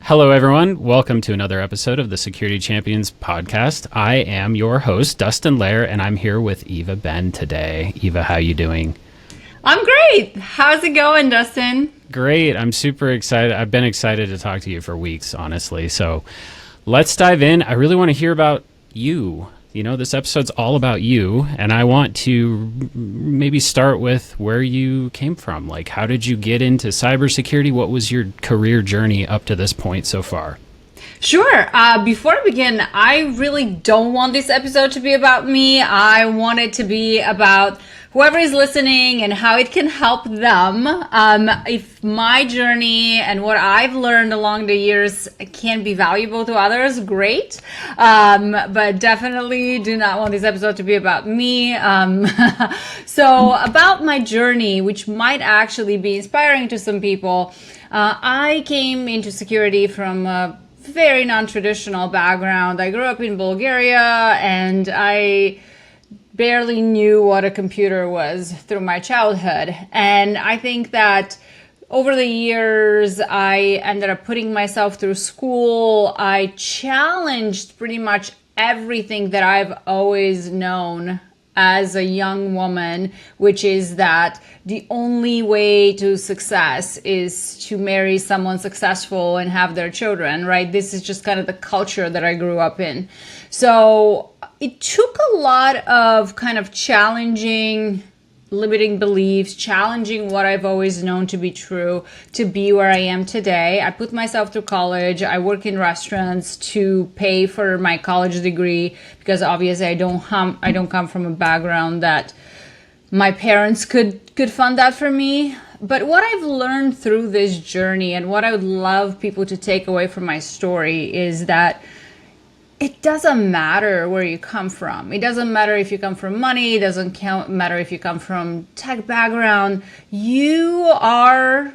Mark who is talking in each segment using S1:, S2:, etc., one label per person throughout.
S1: Hello, everyone. Welcome to another episode of the Security Champions podcast. I am your host, Dustin Lair, and I'm here with Eva Benn today. Eva, how you doing?
S2: I'm great. How's it going, Dustin?
S1: Great. I'm super excited. I've been excited to talk to you for weeks, honestly. So let's dive in. I really want to hear about you. You know, this episode's all about you, and I want to maybe start with where you came from. Like, how did you get into cybersecurity? What was your career journey up to this point so far?
S2: Sure. Before I begin, I really don't want this episode to be about me. I want it to be about whoever is listening and how it can help them. If my journey and what I've learned along the years can be valuable to others, great. But definitely do not want this episode to be about me. So about my journey, which might actually be inspiring to some people, I came into security from a very non-traditional background. I grew up in Bulgaria, and I barely knew what a computer was through my childhood. And I think that over the years, I ended up putting myself through school. I challenged pretty much everything that I've always known as a young woman, which is that the only way to success is to marry someone successful and have their children, right? This is just kind of the culture that I grew up in. So it took a lot of kind of challenging limiting beliefs, challenging what I've always known to be true, to be where I am today. I put myself through college. I work in restaurants to pay for my college degree because obviously I don't come from a background that my parents could fund that for me. But what I've learned through this journey and what I would love people to take away from my story is that it doesn't matter where you come from. It doesn't matter if you come from money. It doesn't matter if you come from tech background. You are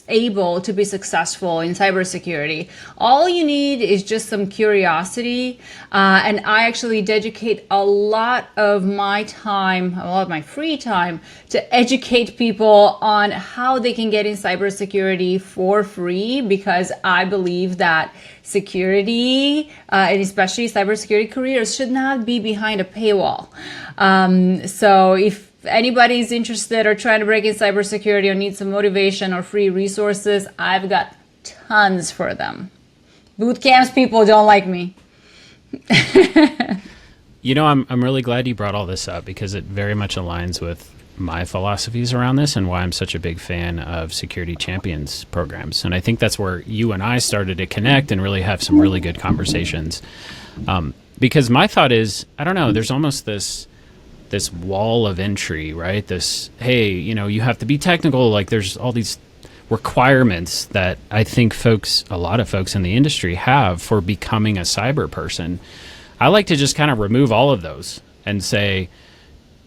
S2: able to be successful in cybersecurity. All you need is just some curiosity. And I actually dedicate a lot of my time, a lot of my free time to educate people on how they can get in cybersecurity for free, because I believe that security, and especially cybersecurity careers, should not be behind a paywall. So if anybody's interested or trying to break in cybersecurity or needs some motivation or free resources, I've got tons for them. Boot camps people don't like me.
S1: You know, I'm really glad you brought all this up because it very much aligns with my philosophies around this and why I'm such a big fan of Security Champions programs. And I think that's where you and I started to connect and really have some really good conversations. Because my thought is, I don't know, there's almost this wall of entry, right? This, hey, you know, you have to be technical. Like there's all these requirements that I think a lot of folks in the industry have for becoming a cyber person. I like to just kind of remove all of those and say,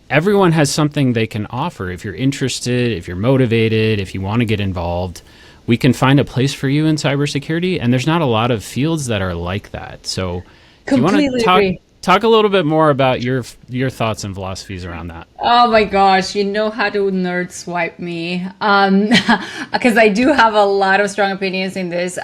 S1: everyone has something they can offer. If you're interested, if you're motivated, if you want to get involved, we can find a place for you in cybersecurity. And there's not a lot of fields that are like that. So
S2: Completely
S1: you want to
S2: agree.
S1: Talk a little bit more about your thoughts and philosophies around that.
S2: Oh my gosh, you know how to nerd swipe me. Because I do have a lot of strong opinions in this.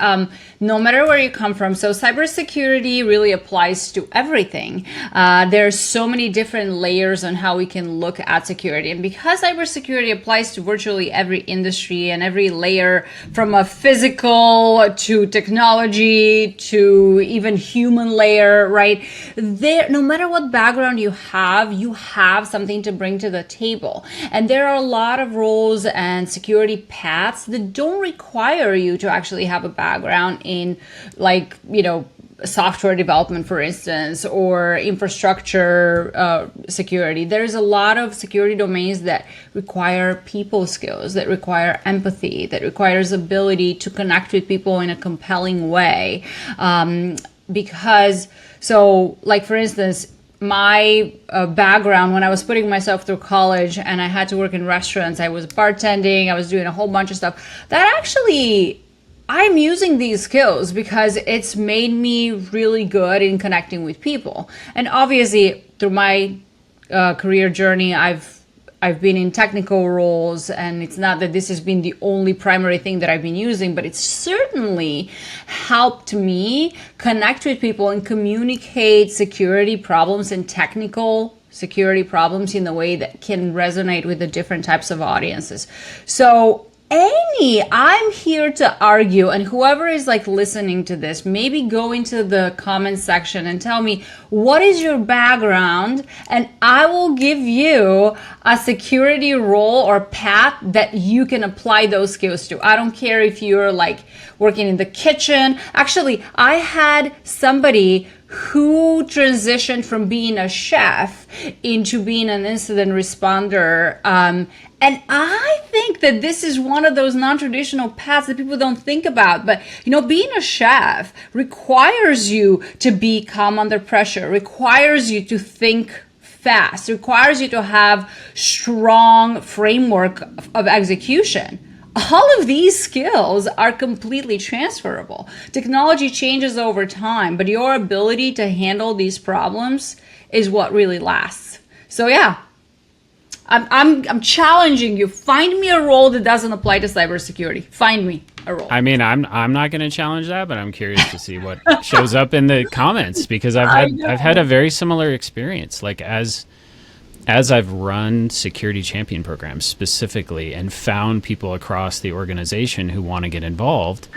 S2: No matter where you come from. So cybersecurity really applies to everything. There's so many different layers on how we can look at security. And because cybersecurity applies to virtually every industry and every layer, from a physical to technology to even human layer, right? No matter what background you have something to bring to the table. And there are a lot of roles and security paths that don't require you to actually have a background in, like, you know, software development, for instance, or infrastructure security. There's a lot of security domains that require people skills, that require empathy, that requires ability to connect with people in a compelling way. So, like, for instance, my background, when I was putting myself through college and I had to work in restaurants, I was bartending, I was doing a whole bunch of stuff. That actually, I'm using these skills because it's made me really good in connecting with people. And obviously, through my career journey, I've I've been in technical roles, and it's not that this has been the only primary thing that I've been using, but it's certainly helped me connect with people and communicate security problems and technical security problems in a way that can resonate with the different types of audiences. So I'm here to argue, and whoever is like listening to this, maybe go into the comment section and tell me what is your background, and I will give you a security role or path that you can apply those skills to. I don't care if you're like working in the kitchen. Actually, I had somebody who transitioned from being a chef into being an incident responder. And I think that this is one of those non-traditional paths that people don't think about. But, being a chef requires you to be calm under pressure, requires you to think fast, requires you to have strong framework of execution. All of these skills are completely transferable. Technology changes over time, but your ability to handle these problems is what really lasts. So yeah, I'm challenging you. Find me a role that doesn't apply to cybersecurity. Find me a role.
S1: I mean, I'm not going to challenge that, but I'm curious to see what shows up in the comments, because I've had a very similar experience. Like as I've run security champion programs specifically and found people across the organization who want to get involved,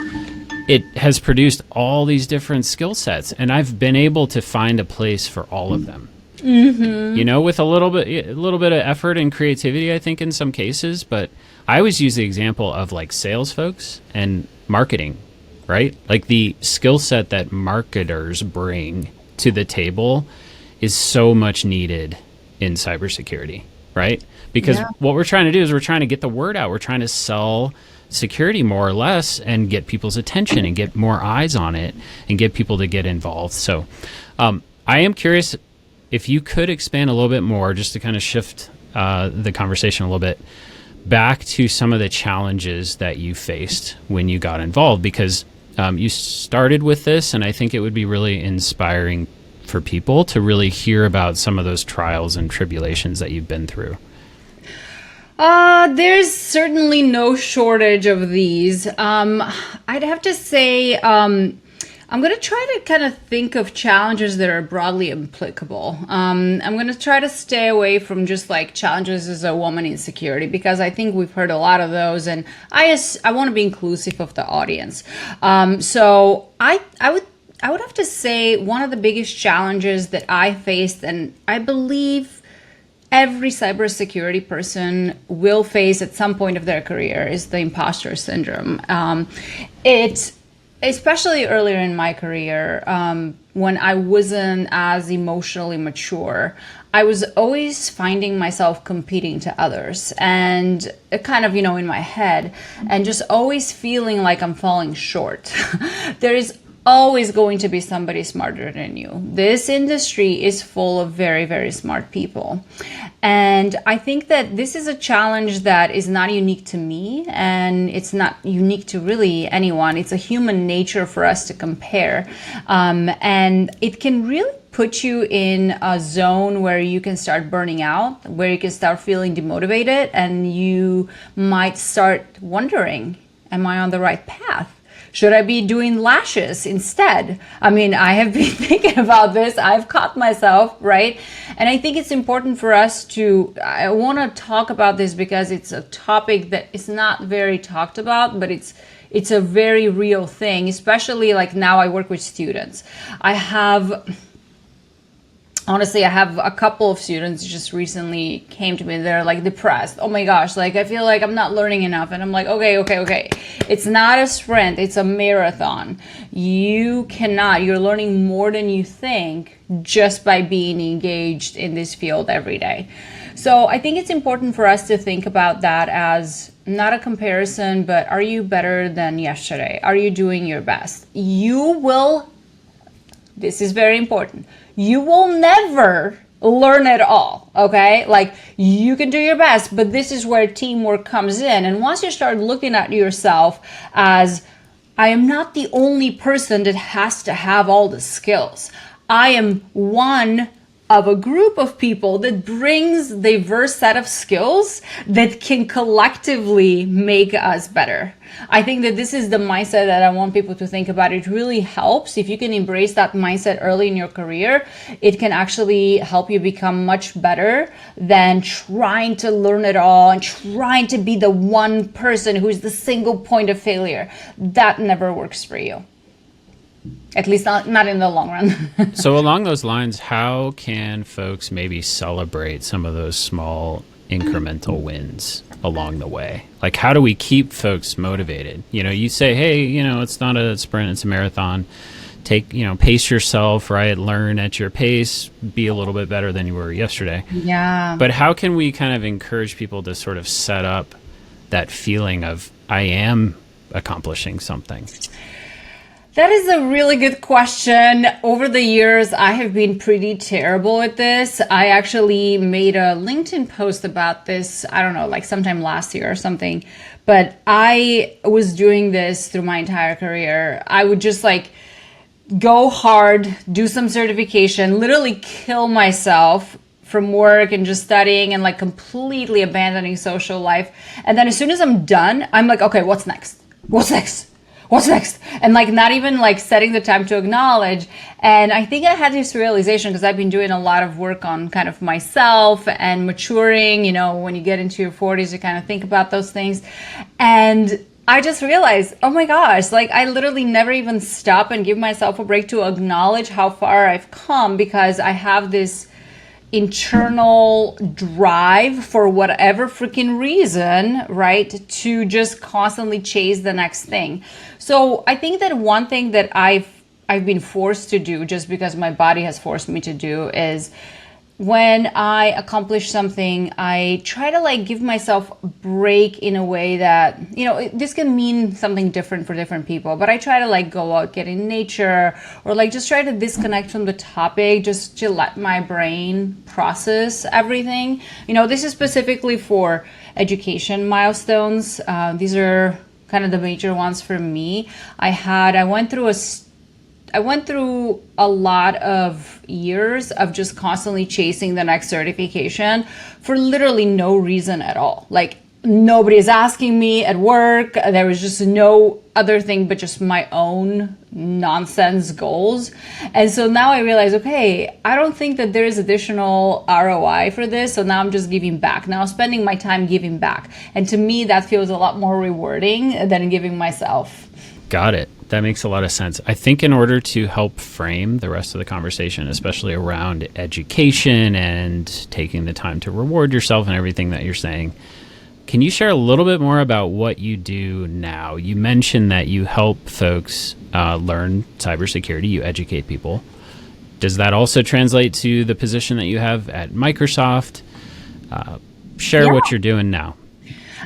S1: it has produced all these different skill sets, and I've been able to find a place for all of them. Mm-hmm. With a little bit of effort and creativity, I think, in some cases. But I always use the example of like sales folks and marketing, right? Like the skill set that marketers bring to the table is so much needed in cybersecurity, right? Because what we're trying to do is we're trying to get the word out. We're trying to sell security more or less and get people's attention and get more eyes on it and get people to get involved. So I am curious if you could expand a little bit more, just to kind of shift the conversation a little bit back to some of the challenges that you faced when you got involved, because you started with this, and I think it would be really inspiring for people to really hear about some of those trials and tribulations that you've been through.
S2: There's certainly no shortage of these. I'd have to say, I'm going to try to kind of think of challenges that are broadly applicable. I'm going to try to stay away from just like challenges as a woman in security, because I think we've heard a lot of those, and I want to be inclusive of the audience. So I would have to say one of the biggest challenges that I faced, and I believe every cybersecurity person will face at some point of their career, is the imposter syndrome. Especially earlier in my career, when I wasn't as emotionally mature, I was always finding myself competing to others, and kind of, in my head, and just always feeling like I'm falling short. There is always going to be somebody smarter than you. This industry is full of very, very smart people. And I think that this is a challenge that is not unique to me, and it's not unique to really anyone. It's a human nature for us to compare. And it can really put you in a zone where you can start burning out, where you can start feeling demotivated, and you might start wondering, am I on the right path? Should I be doing lashes instead? I mean, I have been thinking about this. I've caught myself, right? And I think it's important for us I want to talk about this because it's a topic that is not very talked about, but it's a very real thing, especially like now I work with students. Honestly, I have a couple of students just recently came to me. They're like depressed. Oh my gosh, like I feel like I'm not learning enough. And I'm like, okay. It's not a sprint, it's a marathon. You're learning more than you think just by being engaged in this field every day. So I think it's important for us to think about that as not a comparison, but are you better than yesterday? Are you doing your best? This is very important. You will never learn it all, okay? Like you can do your best, but this is where teamwork comes in. And once you start looking at yourself as, I am not the only person that has to have all the skills. I am one of a group of people that brings diverse set of skills that can collectively make us better. I think that this is the mindset that I want people to think about. It really helps if you can embrace that mindset early in your career. It can actually help you become much better than trying to learn it all and trying to be the one person who's the single point of failure. That never works for you. At least not in the long run.
S1: So along those lines, how can folks maybe celebrate some of those small incremental wins along the way? Like, how do we keep folks motivated? You know, you say, hey, you know, it's not a sprint, it's a marathon. Take, you know, pace yourself, right? Learn at your pace, be a little bit better than you were yesterday.
S2: Yeah.
S1: But how can we kind of encourage people to sort of set up that feeling of, I am accomplishing something?
S2: That is a really good question. Over the years, I have been pretty terrible at this. I actually made a LinkedIn post about this, I don't know, like sometime last year or something. But I was doing this through my entire career. I would just like go hard, do some certification, literally kill myself from work and just studying and like completely abandoning social life. And then as soon as I'm done, I'm like, okay, what's next? What's next? What's next? And like not even like setting the time to acknowledge. And I think I had this realization because I've been doing a lot of work on kind of myself and maturing. You know, when you get into your 40s, you kind of think about those things. And I just realized, oh my gosh, like I literally never even stop and give myself a break to acknowledge how far I've come because I have this internal drive for whatever freaking reason, right? To just constantly chase the next thing. So I think that one thing that I've been forced to do just because my body has forced me to do is when I accomplish something, I try to like give myself a break in a way that, you know, this can mean something different for different people, but I try to like go out, get in nature, or like just try to disconnect from the topic, just to let my brain process everything. You know, this is specifically for education milestones. These are kind of the major ones for me. I went through a lot of years of just constantly chasing the next certification for literally no reason at all. Like nobody is asking me at work. There was just no other thing but just my own nonsense goals. And so now I realize, okay, I don't think that there is additional ROI for this. So now I'm just giving back. Now I'm spending my time giving back. And to me, that feels a lot more rewarding than giving myself.
S1: Got it. That makes a lot of sense. I think in order to help frame the rest of the conversation, especially around education and taking the time to reward yourself and everything that you're saying, can you share a little bit more about what you do now? You mentioned that you help folks learn cybersecurity, you educate people. Does that also translate to the position that you have at Microsoft? Share what you're doing now.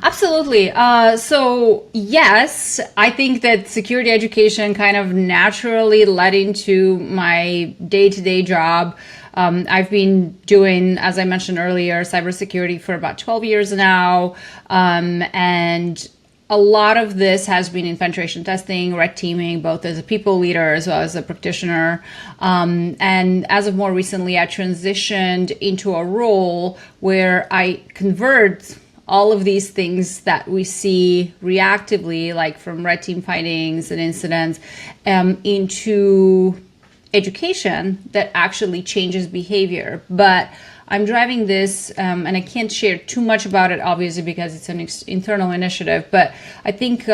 S2: Absolutely. So yes, I think that security education kind of naturally led into my day-to-day job. I've been doing, as I mentioned earlier, cybersecurity for about 12 years now. And a lot of this has been in penetration testing, red teaming, both as a people leader as well as a practitioner. And as of more recently, I transitioned into a role where I convert all of these things that we see reactively, like from red team findings and incidents, into education that actually changes behavior. But I'm driving this, and I can't share too much about it, obviously, because it's an internal initiative. But I think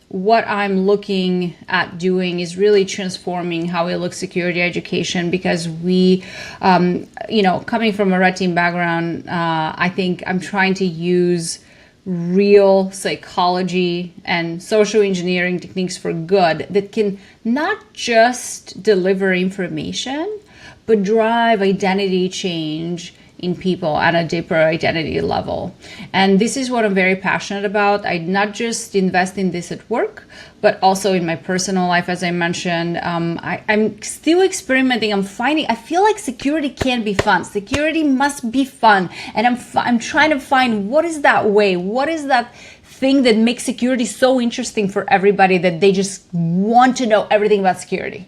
S2: what I'm looking at doing is really transforming how we look security education, because we, coming from a red team background, I think I'm trying to use real psychology and social engineering techniques for good that can not just deliver information, but drive identity change in people at a deeper identity level. And this is what I'm very passionate about. I not just invest in this at work, but also in my personal life. As I mentioned, I'm still experimenting. I feel like security can be fun. Security must be fun. And I'm trying to find what is that way? What is that thing that makes security so interesting for everybody that they just want to know everything about security?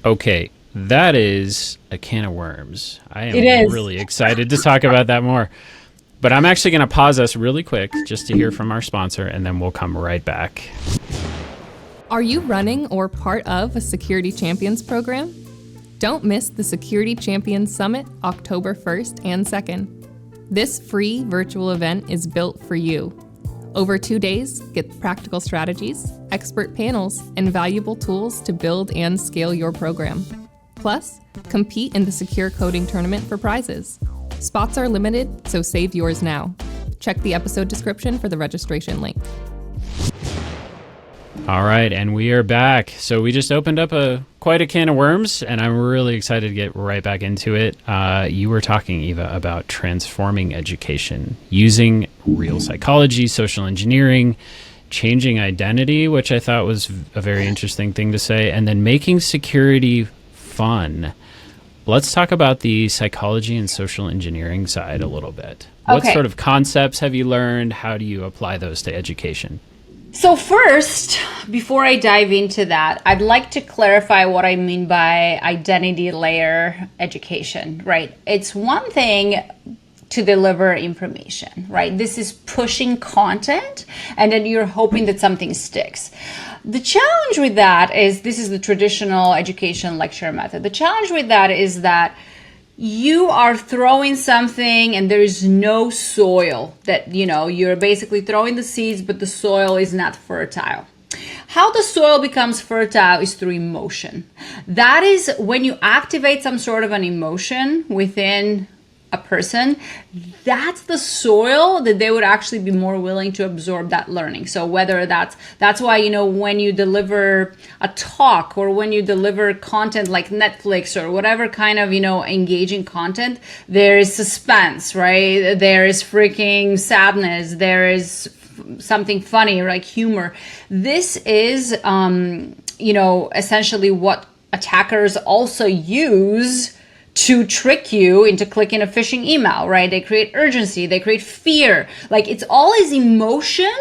S1: Okay. That is a can of worms. I
S2: It is.
S1: am really excited to talk about that more. But I'm actually going to pause us really quick just to hear from our sponsor, and then we'll come right back.
S3: Are you running or part of a Security Champions program? Don't miss the Security Champions Summit October 1st and 2nd. This free virtual event is built for you. Over 2 days, get practical strategies, expert panels, and valuable tools to build and scale your program. Plus, compete in the Secure Coding Tournament for prizes. Spots are limited, so save yours now. Check the episode description for the registration link.
S1: All right, and we are back. So we just opened up quite a can of worms, and I'm really excited to get right back into it. You were talking, Eva, about transforming education using real psychology, social engineering, changing identity, which I thought was a very interesting thing to say, and then making security fun. Let's talk about the psychology and social engineering side a little bit. What sort of concepts have you learned? How do you apply those to education?
S2: So first, before I dive into that, I'd like to clarify what I mean by identity layer education, right? It's one thing to deliver information, right? This is pushing content, and then you're hoping that something sticks. The challenge with that is, this is the traditional education lecture method. The challenge with that is that you are throwing something and there is no soil, that, you're basically throwing the seeds, but the soil is not fertile. How the soil becomes fertile is through emotion. That is when you activate some sort of an emotion within a person, that's the soil that they would actually be more willing to absorb that learning. So whether that's why, when you deliver a talk or when you deliver content like Netflix or whatever kind of, engaging content, there is suspense, right? There is freaking sadness. There is something funny, like humor. This is, essentially what attackers also use to trick you into clicking a phishing email, right? They create urgency, they create fear. Like, it's always emotion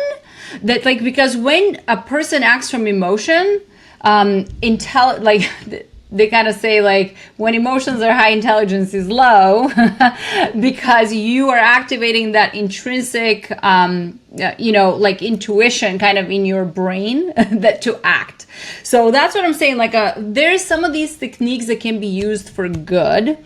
S2: that, like, because when a person acts from emotion, they kind of say, like, when emotions are high, intelligence is low, because you are activating that intrinsic, intuition kind of in your brain that to act. So that's what I'm saying. Like, there's some of these techniques that can be used for good.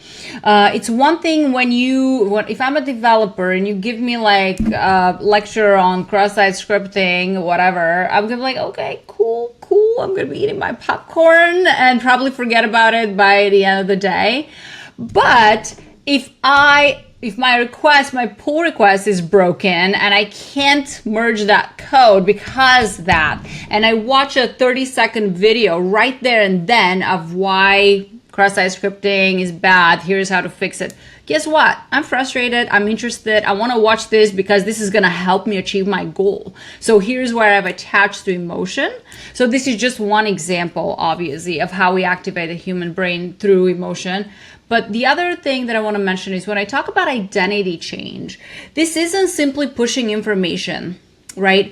S2: It's one thing if I'm a developer and you give me like a lecture on cross-site scripting, whatever, I'm gonna be like, okay, cool. I'm gonna be eating my popcorn and probably forget about it by the end of the day. But if my pull request is broken and I can't merge that code because and I watch a 30-second video right there and then of why cross-site scripting is bad, here's how to fix it. Guess what? I'm frustrated. I'm interested. I want to watch this because this is going to help me achieve my goal. So here's where I've attached to emotion. So this is just one example, obviously, of how we activate the human brain through emotion. But the other thing that I want to mention is when I talk about identity change, this isn't simply pushing information, right?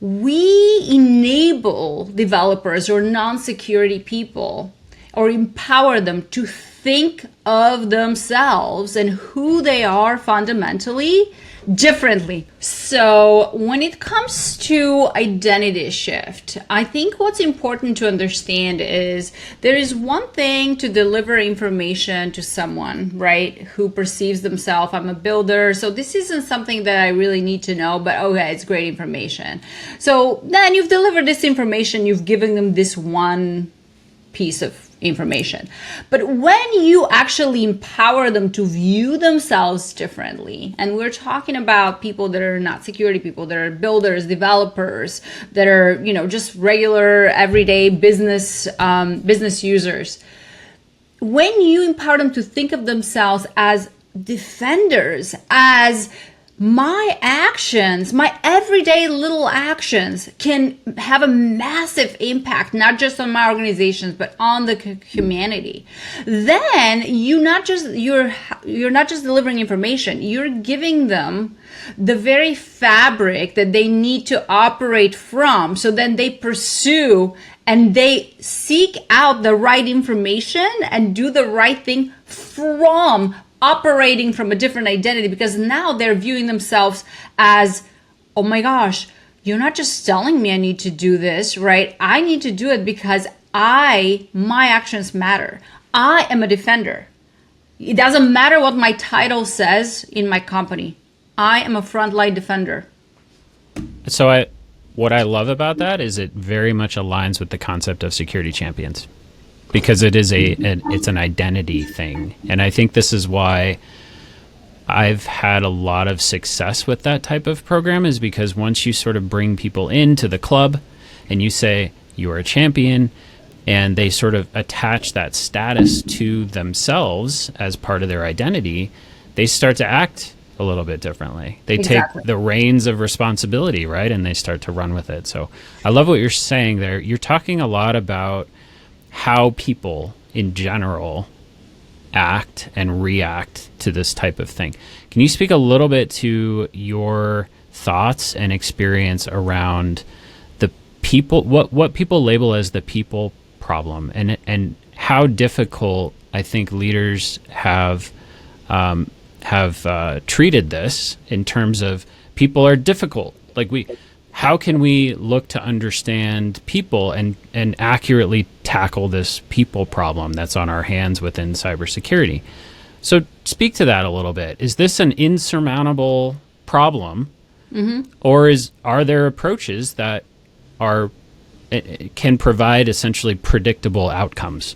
S2: We enable developers or non-security people or empower them to think of themselves and who they are fundamentally differently. So when it comes to identity shift, I think what's important to understand is there is one thing to deliver information to someone, right, who perceives themselves, I'm a builder, so this isn't something that I really need to know, but okay, it's great information. So then you've delivered this information, you've given them this one piece of information. But when you actually empower them to view themselves differently, and we're talking about people that are not security people, that are builders, developers, that are, just regular everyday business users, when you empower them to think of themselves as defenders, as my actions, my everyday little actions can have a massive impact, not just on my organizations, but on the humanity. Then you're not just delivering information, you're giving them the very fabric that they need to operate from. So then they pursue and they seek out the right information and do the right thing from operating from a different identity, because now they're viewing themselves as, oh my gosh, you're not just telling me I need to do this, right? I need to do it because my actions matter. I am a defender. It doesn't matter what my title says in my company. I am a frontline defender.
S1: So what I love about that is it very much aligns with the concept of security champions, because it is it's an identity thing. And I think this is why I've had a lot of success with that type of program, is because once you sort of bring people into the club and you say you are a champion, and they sort of attach that status to themselves as part of their identity, they start to act a little bit differently. They take the reins of responsibility, right? And they start to run with it. So I love what you're saying there. You're talking a lot about how people in general act and react to this type of thing. Can you speak a little bit to your thoughts and experience around the people, what people label as the people problem, and how difficult I think leaders have treated this in terms of people are difficult. Like how can we look to understand people and accurately tackle this people problem that's on our hands within cybersecurity? So speak to that a little bit. Is this an insurmountable problem, or are there approaches that can provide essentially predictable outcomes?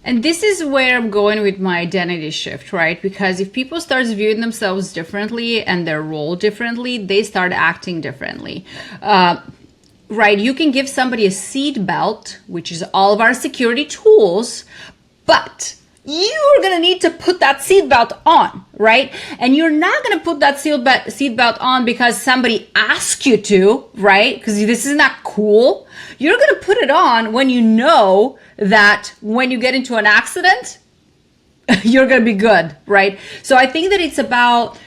S2: And this is where I'm going with my identity shift, right? Because if people start viewing themselves differently and their role differently, they start acting differently. Right? You can give somebody a seat belt, which is all of our security tools, but you're going to need to put that seat belt on, right? And you're not going to put that seat belt on because somebody asked you to, right? Because this is not cool. You're going to put it on when you know that when you get into an accident, you're going to be good, right? So I think that it's about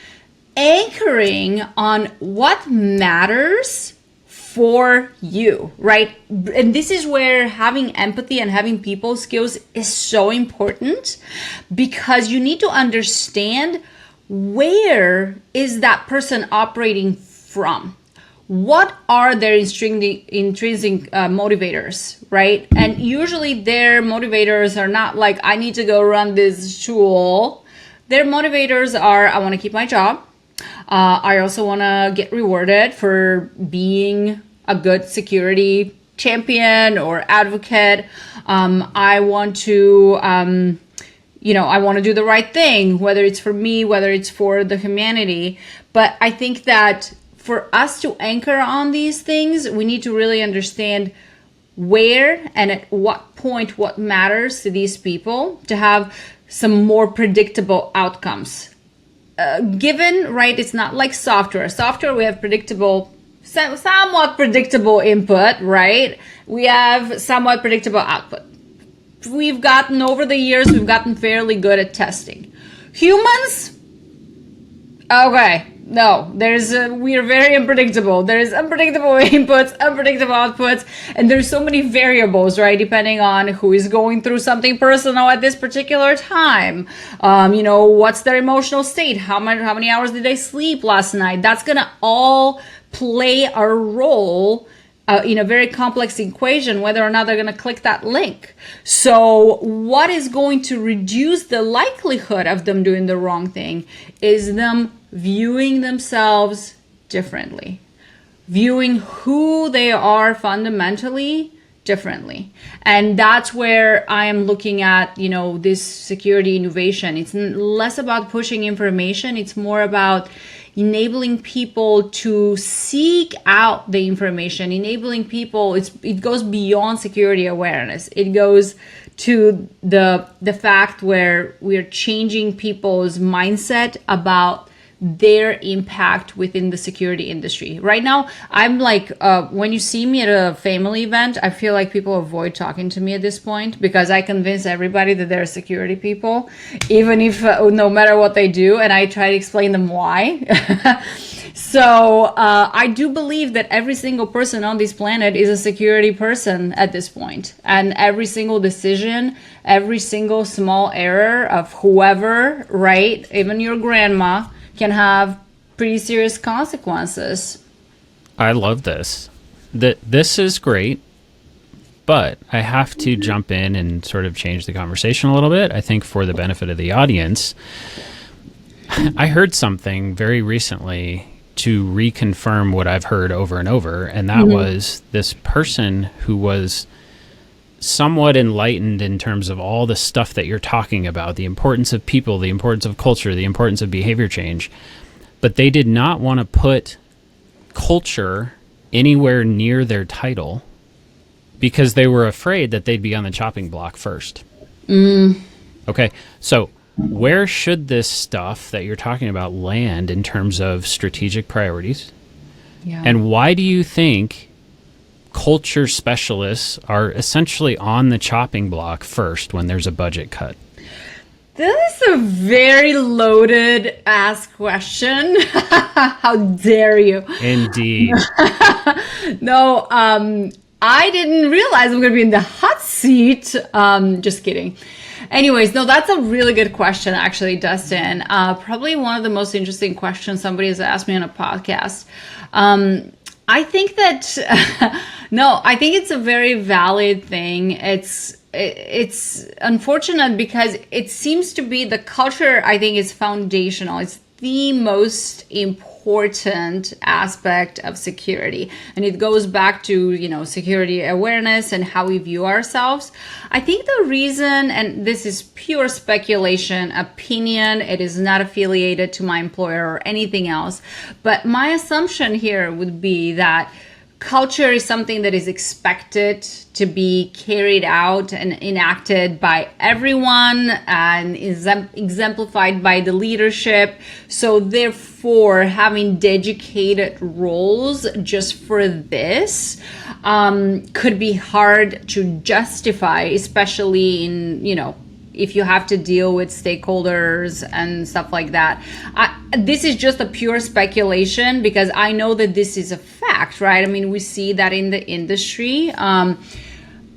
S2: anchoring on what matters for you, right? And this is where having empathy and having people skills is so important, because you need to understand where is that person operating from. What are their intrinsic motivators, right? And usually their motivators are not like, I need to go run this tool. Their motivators are, I want to keep my job. I also want to get rewarded for being a good security champion or advocate. I want to, I want to do the right thing, whether it's for me, whether it's for the humanity. But I think that for us to anchor on these things, we need to really understand where and at what point what matters to these people to have some more predictable outcomes. Given, right, it's not like software. Software, we have somewhat predictable input, right? We have somewhat predictable output. Over the years, we've gotten fairly good at testing. Humans, okay. No, we are very unpredictable. There's unpredictable inputs, unpredictable outputs, and there's so many variables, right? Depending on who is going through something personal at this particular time. What's their emotional state? How many hours did they sleep last night? That's gonna all play a role in a very complex equation, whether or not they're going to click that link. So what is going to reduce the likelihood of them doing the wrong thing is them viewing themselves differently, viewing who they are fundamentally differently. And that's where I am looking at, this security innovation. It's less about pushing information. It's more about enabling people to seek out the information, enabling people, it goes beyond security awareness. It goes to the fact where we're changing people's mindset about their impact within the security industry. Right now, I'm like, when you see me at a family event, I feel like people avoid talking to me at this point because I convince everybody that they're security people, even if no matter what they do, and I try to explain them why. So I do believe that every single person on this planet is a security person at this point. And every single decision, every single small error of whoever, right, even your grandma, can have pretty serious consequences.
S1: I love this. This is great, but I have to jump in and sort of change the conversation a little bit, I think, for the benefit of the audience. I heard something very recently to reconfirm what I've heard over and over, and that was this person who was somewhat enlightened in terms of all the stuff that you're talking about, the importance of people, the importance of culture, the importance of behavior change, but they did not want to put culture anywhere near their title because they were afraid that they'd be on the chopping block first. Okay, so where should this stuff that you're talking about land in terms of strategic priorities?
S2: Yeah.
S1: And why do you think culture specialists are essentially on the chopping block first when there's a budget cut?
S2: This is a very loaded ass question. How dare you?
S1: Indeed.
S2: No, I didn't realize I'm going to be in the hot seat. Just kidding. Anyways, no, that's a really good question, actually, Dustin. Probably one of the most interesting questions somebody has asked me on a podcast. I think that, no, I think it's a very valid thing. It's unfortunate because it seems to be the culture, I think, is foundational. It's the most important aspect of security. And it goes back to, security awareness and how we view ourselves. I think the reason, and this is pure speculation, opinion, it is not affiliated to my employer or anything else, but my assumption here would be that culture is something that is expected to be carried out and enacted by everyone and is exemplified by the leadership. So therefore, having dedicated roles just for this could be hard to justify, especially in, if you have to deal with stakeholders and stuff like that. This is just a pure speculation because I know that this is a fact, right? I mean, we see that in the industry.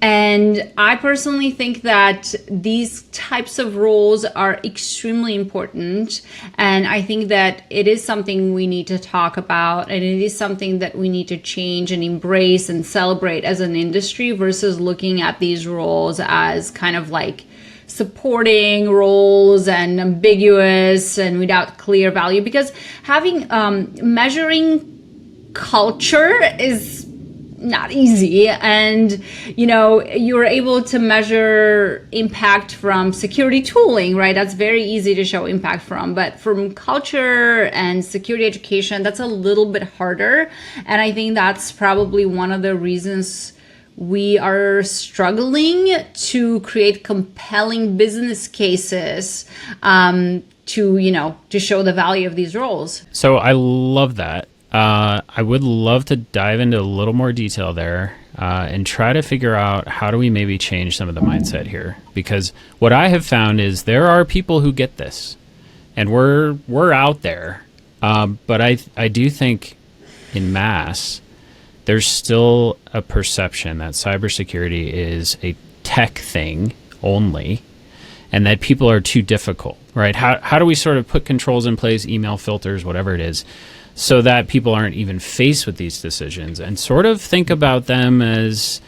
S2: And I personally think that these types of roles are extremely important. And I think that it is something we need to talk about. And it is something that we need to change and embrace and celebrate as an industry versus looking at these roles as kind of like supporting roles and ambiguous and without clear value, because having measuring culture is not easy. And you're able to measure impact from security tooling, right? That's very easy to show impact from, but from culture and security education, that's a little bit harder. And I think that's probably one of the reasons we are struggling to create compelling business cases to show the value of these roles.
S1: So I love that. I would love to dive into a little more detail there and try to figure out how do we maybe change some of the mindset here. Because what I have found is there are people who get this, and we're out there. But I do think in mass, there's still a perception that cybersecurity is a tech thing only, and that people are too difficult, right? How do we sort of put controls in place, email filters, whatever it is, so that people aren't even faced with these decisions and sort of think about them as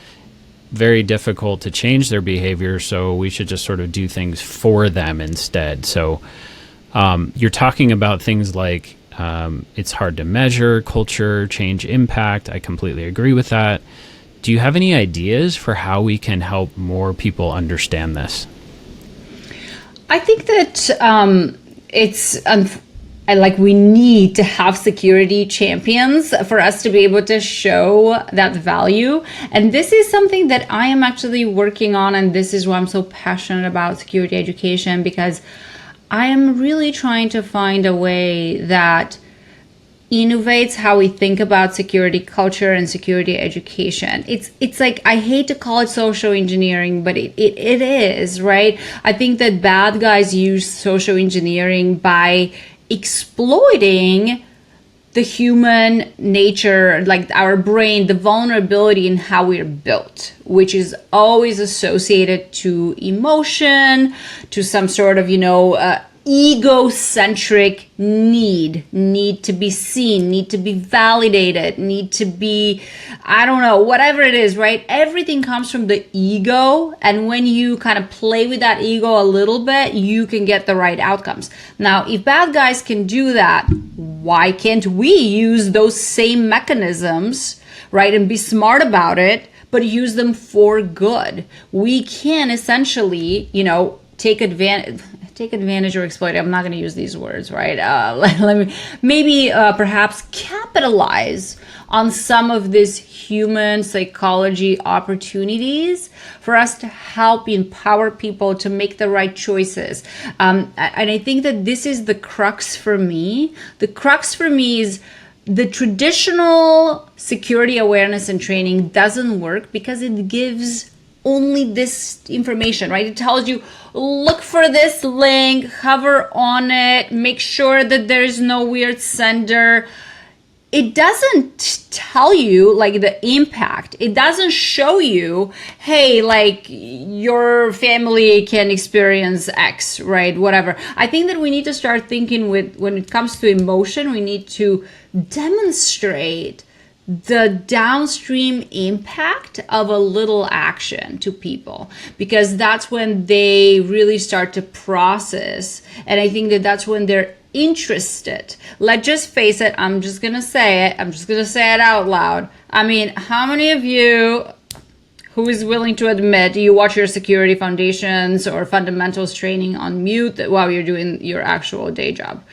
S1: very difficult to change their behavior, so we should just sort of do things for them instead. So you're talking about things like it's hard to measure culture, change impact. I completely agree with that. Do you have any ideas for how we can help more people understand this?
S2: I think that we need to have security champions for us to be able to show that value. And this is something that I am actually working on. And this is why I'm so passionate about security education, because I am really trying to find a way that innovates how we think about security culture and security education. It's like, I hate to call it social engineering, but it is, right? I think that bad guys use social engineering by exploiting the human nature, like our brain, the vulnerability in how we're built, which is always associated to emotion, to some sort of, egocentric need to be seen, need to be validated, need to be, I don't know, whatever it is, right? Everything comes from the ego. And when you kind of play with that ego a little bit, you can get the right outcomes. Now, if bad guys can do that, why can't we use those same mechanisms, right? And be smart about it, but use them for good. We can essentially, take advantage or exploit. I'm not going to use these words, right? Perhaps capitalize on some of these human psychology opportunities for us to help empower people to make the right choices. And I think that this is the crux for me. The crux for me is the traditional security awareness and training doesn't work because it gives only this information, right? It tells you, look for this link, hover on it, make sure that there is no weird sender. It doesn't tell you like the impact. It doesn't show you, hey, like your family can experience X, right? Whatever. I think that we need to start thinking when it comes to emotion, we need to demonstrate the downstream impact of a little action to people, because that's when they really start to process. And I think that that's when they're interested. Let's just face it. I'm just going to say it out loud. I mean, how many of you who is willing to admit you watch your security foundations or fundamentals training on mute while you're doing your actual day job?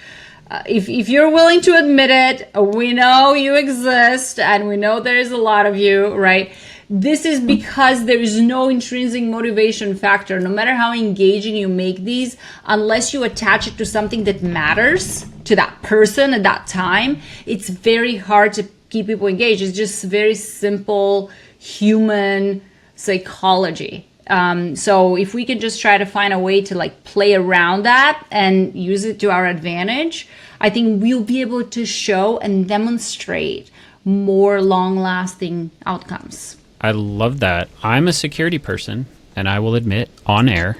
S2: If you're willing to admit it, we know you exist and we know there's a lot of you, right? This is because there is no intrinsic motivation factor. No matter how engaging you make these, unless you attach it to something that matters to that person at that time, it's very hard to keep people engaged. It's just very simple human psychology. So if we can just try to find a way to like play around that and use it to our advantage, I think we'll be able to show and demonstrate more long-lasting outcomes.
S1: I love that. I'm a security person, and I will admit on air,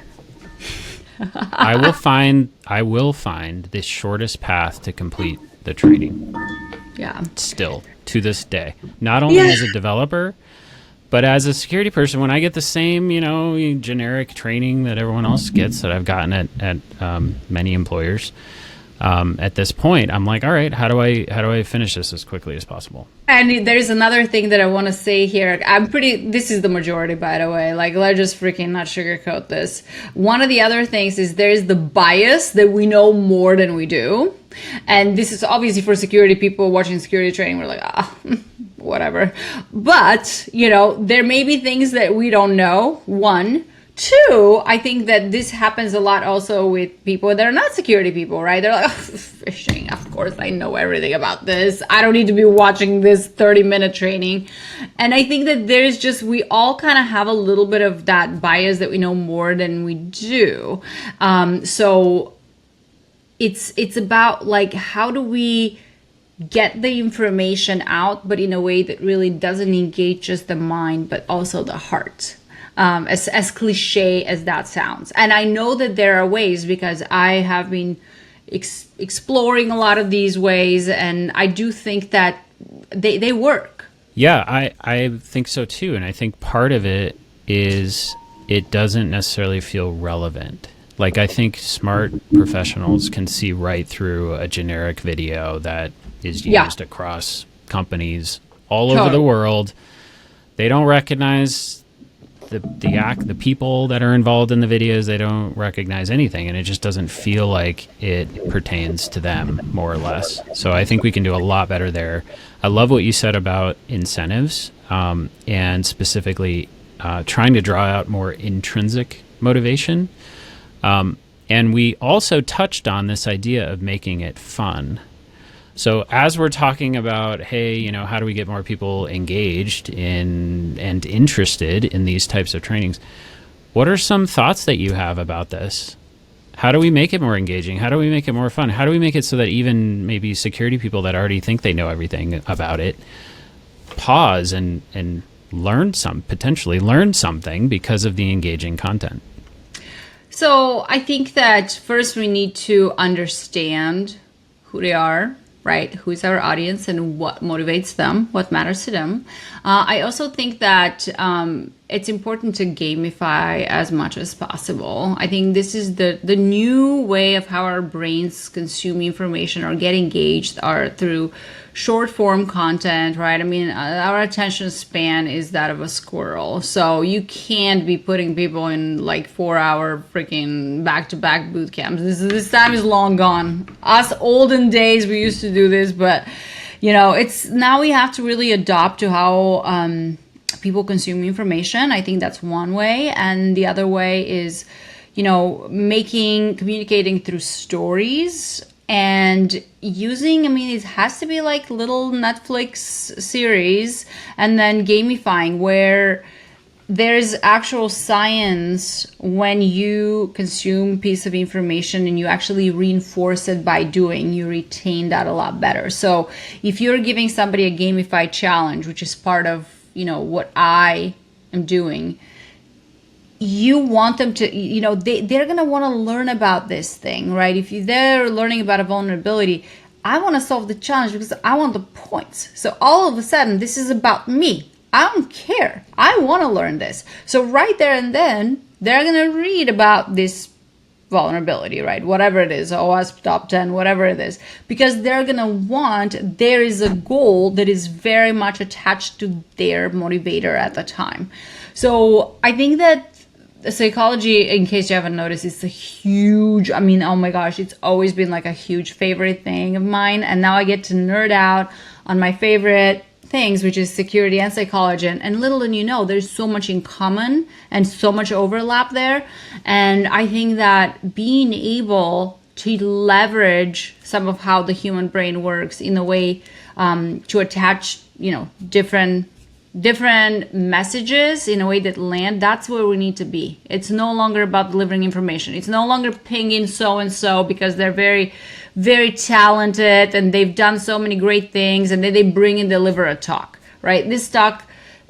S1: I will find the shortest path to complete the training.
S2: Yeah.
S1: Still, to this day. Not only as a developer, but as a security person, when I get the same, generic training that everyone else gets that I've gotten at many employers, at this point, I'm like, all right, how do I finish this as quickly as possible?
S2: And there's another thing that I want to say here. This is the majority, by the way. Like, let's just freaking not sugarcoat this. One of the other things is there's the bias that we know more than we do. And this is obviously for security people watching security training. We're like, whatever. But, there may be things that we don't know. One. Two, I think that this happens a lot also with people that are not security people, right? They're like, phishing, of course, I know everything about this. I don't need to be watching this 30-minute training. And I think that we all kind of have a little bit of that bias that we know more than we do. So it's about like, how do we get the information out, but in a way that really doesn't engage just the mind, but also the heart. As cliche as that sounds. And I know that there are ways, because I have been exploring a lot of these ways, and I do think that they work.
S1: Yeah, I think so too. And I think part of it is it doesn't necessarily feel relevant. Like, I think smart professionals can see right through a generic video that is used across companies all over the world. They don't recognize the people that are involved in the videos. They don't recognize anything, and it just doesn't feel like it pertains to them, more or less. So I think we can do a lot better there. I love what you said about incentives, and specifically trying to draw out more intrinsic motivation. And we also touched on this idea of making it fun. So as we're talking about, hey, how do we get more people engaged in and interested in these types of trainings? What are some thoughts that you have about this? How do we make it more engaging? How do we make it more fun? How do we make it so that even maybe security people that already think they know everything about it pause and potentially learn something because of the engaging content?
S2: So I think that first we need to understand who they are, right? Who's our audience and what motivates them, what matters to them. I also think that it's important to gamify as much as possible. I think this is the new way of how our brains consume information or get engaged are through short form content, right? I mean, our attention span is that of a squirrel. So you can't be putting people in like 4-hour freaking back-to-back boot camps. This time is long gone. Us olden days, we used to do this, but it's now we have to really adopt to how people consume information. I think that's one way. And the other way is, communicating through stories and using, it has to be like little Netflix series and then gamifying where there's actual science when you consume a piece of information and you actually reinforce it by doing, you retain that a lot better. So if you're giving somebody a gamified challenge, which is part of, what I am doing, you want them to, they're going to want to learn about this thing, right? If they're learning about a vulnerability, I want to solve the challenge because I want the points. So all of a sudden, this is about me. I don't care. I want to learn this. So right there and then, they're going to read about this vulnerability, right? Whatever it is, OWASP top 10, whatever it is, because they're going to there is a goal that is very much attached to their motivator at the time. So I think that psychology, in case you haven't noticed, is a huge, oh my gosh, it's always been like a huge favorite thing of mine. And now I get to nerd out on my favorite things, which is security and psychology. And little than you know, there's so much in common and so much overlap there. And I think that being able to leverage some of how the human brain works in a way to attach, different messages in a way that land, that's where we need to be. It's no longer about delivering information. It's no longer pinging so-and-so because they're very, very talented and they've done so many great things and then they bring and deliver a talk, right? This talk,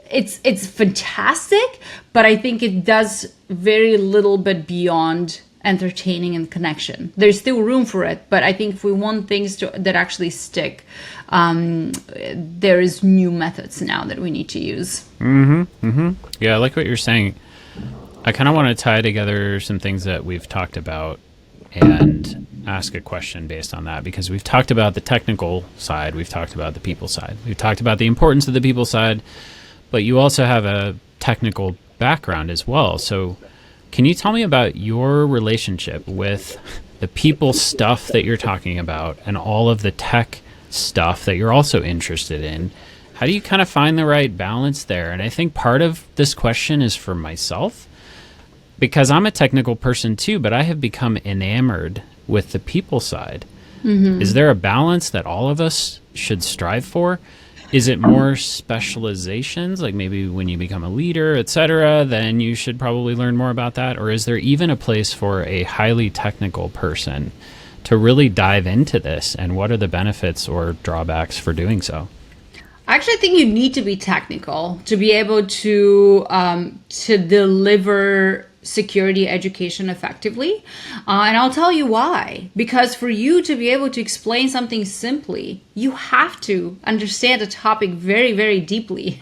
S2: it's fantastic, but I think it does very little bit beyond entertaining and connection. There's still room for it, but I think if we want things that actually stick, there is new methods now that we need to use.
S1: Yeah, I like what you're saying. I kind of want to tie together some things that we've talked about and ask a question based on that, because we've talked about the technical side, we've talked about the people side, we've talked about the importance of the people side, but you also have a technical background as well. So can you tell me about your relationship with the people stuff that you're talking about and all of the tech stuff that you're also interested in? How do you kind of find the right balance there? And I think part of this question is for myself, because I'm a technical person too, but I have become enamored with the people side. Is there a balance that all of us should strive for? Is it more specializations, like maybe when you become a leader, etc., then you should probably learn more about that? Or is there even a place for a highly technical person to really dive into this? And what are the benefits or drawbacks for doing so?
S2: I actually think you need to be technical to be able to deliver security education effectively. And I'll tell you why. Because for you to be able to explain something simply, you have to understand a topic very, very deeply.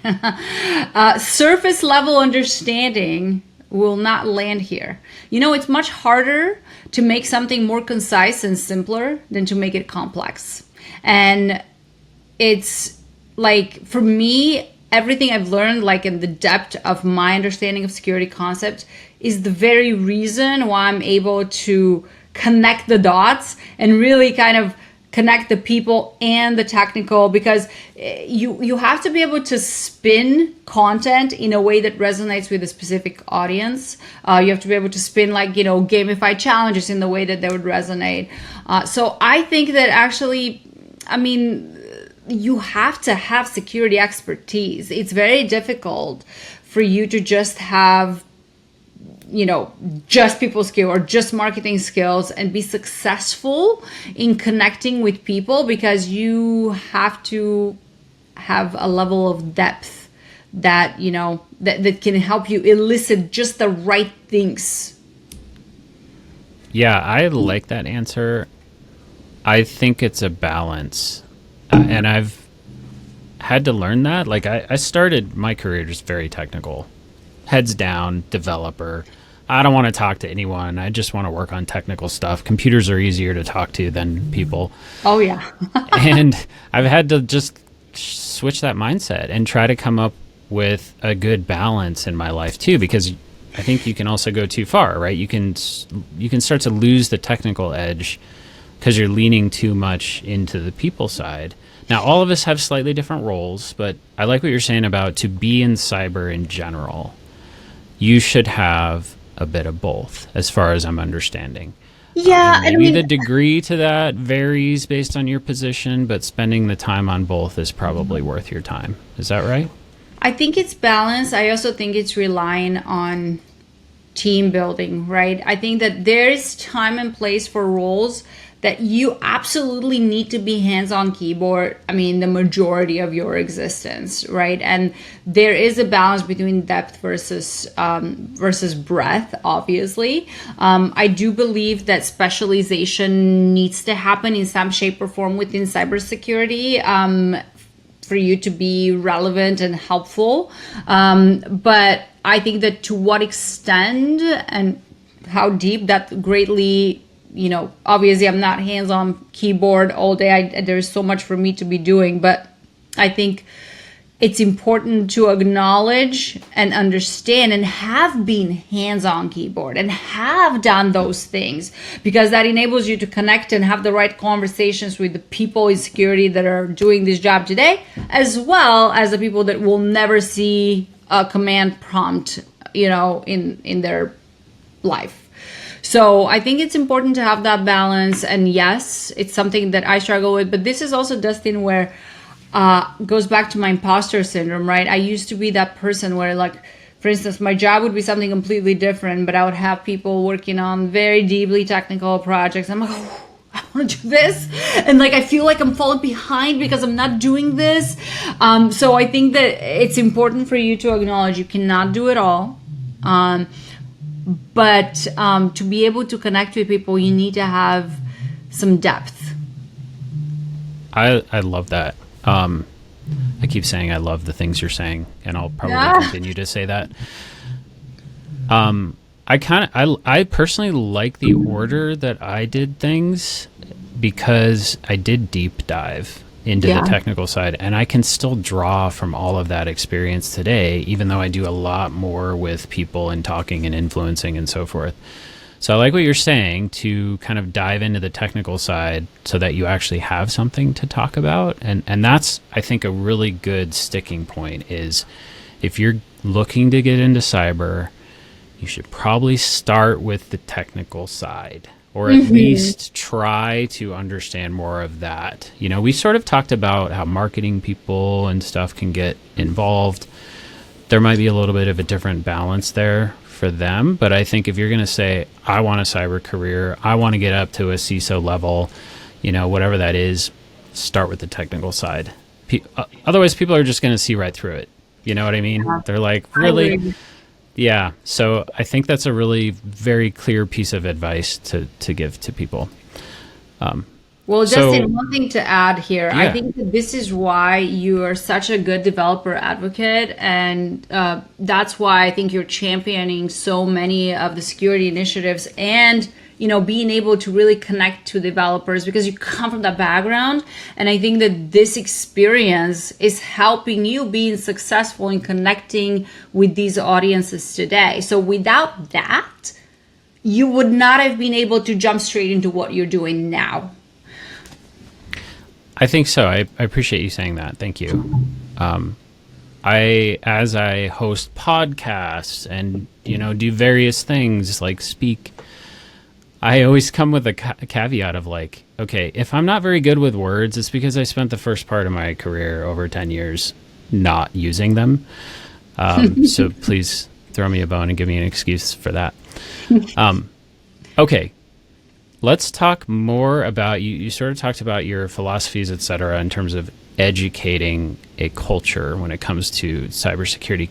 S2: Surface level understanding will not land here. It's much harder to make something more concise and simpler than to make it complex. And it's like, for me, everything I've learned, like in the depth of my understanding of security concepts, is the very reason why I'm able to connect the dots and really kind of connect the people and the technical, because you have to be able to spin content in a way that resonates with a specific audience. You have to be able to spin gamified challenges in the way that they would resonate. So I think that actually, you have to have security expertise. It's very difficult for you to just have just people skill or just marketing skills, and be successful in connecting with people, because you have to have a level of depth that, that can help you elicit just the right things.
S1: Yeah, I like that answer. I think it's a balance. And I've had to learn that. Like I started my career just very technical, heads down, developer. I don't want to talk to anyone. I just want to work on technical stuff. Computers are easier to talk to than people.
S2: Oh, yeah.
S1: And I've had to just switch that mindset and try to come up with a good balance in my life too, because I think you can also go too far, right? You can start to lose the technical edge because you're leaning too much into the people side. Now, all of us have slightly different roles, but I like what you're saying about to be in cyber in general. You should have a bit of both, as far as I'm understanding.
S2: Yeah,
S1: maybe the degree to that varies based on your position, but spending the time on both is probably worth your time. Is that right?
S2: I think it's balanced. I also think it's relying on team building, right? I think that there is time and place for roles that you absolutely need to be hands-on keyboard, the majority of your existence, right? And there is a balance between depth versus breadth, obviously. I do believe that specialization needs to happen in some shape or form within cybersecurity for you to be relevant and helpful. But I think that to what extent and how deep, that greatly, obviously I'm not hands-on keyboard all day. There's so much for me to be doing, but I think it's important to acknowledge and understand and have been hands-on keyboard and have done those things, because that enables you to connect and have the right conversations with the people in security that are doing this job today, as well as the people that will never see a command prompt, in their life. So I think it's important to have that balance. And yes, it's something that I struggle with. But this is also, Dustin, where goes back to my imposter syndrome, right? I used to be that person where, like, for instance, my job would be something completely different, but I would have people working on very deeply technical projects. I'm like, oh, I want to do this. And I feel like I'm falling behind because I'm not doing this. So I think that it's important for you to acknowledge you cannot do it all. But to be able to connect with people, you need to have some depth.
S1: I love that. I keep saying I love the things you're saying, and I'll probably continue to say that. I personally like the order that I did things, because I did deep dive into the technical side, and I can still draw from all of that experience today, even though I do a lot more with people and talking and influencing and so forth. So I like what you're saying, to kind of dive into the technical side so that you actually have something to talk about. And that's, I think, a really good sticking point is, if you're looking to get into cyber, you should probably start with the technical side, or at least try to understand more of that. We sort of talked about how marketing people and stuff can get involved. There might be a little bit of a different balance there for them, but I think if you're going to say, I want a cyber career, I want to get up to a CISO level, whatever that is, start with the technical side. Otherwise, people are just going to see right through it. You know what I mean? Yeah. They're like, really? Yeah. So I think that's a really very clear piece of advice to give to people.
S2: Well, Justin, one thing to add here. I think that this is why you are such a good developer advocate. And that's why I think you're championing so many of the security initiatives and, being able to really connect to developers, because you come from that background. And I think that this experience is helping you being successful in connecting with these audiences today. So without that, you would not have been able to jump straight into what you're doing now.
S1: I think so. I appreciate you saying that. Thank you. As I host podcasts and, do various things like speak, I always come with a caveat of like, okay, if I'm not very good with words, it's because I spent the first part of my career over 10 years not using them. So please throw me a bone and give me an excuse for that. Okay. Let's talk more about, you sort of talked about your philosophies, et cetera, in terms of educating a culture when it comes to cybersecurity.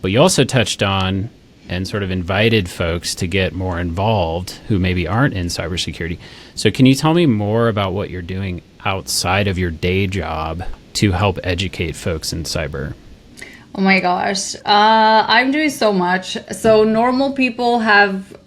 S1: But you also touched on and sort of invited folks to get more involved who maybe aren't in cybersecurity. So can you tell me more about what you're doing outside of your day job to help educate folks in cyber?
S2: Oh my gosh. I'm doing so much. So normal people have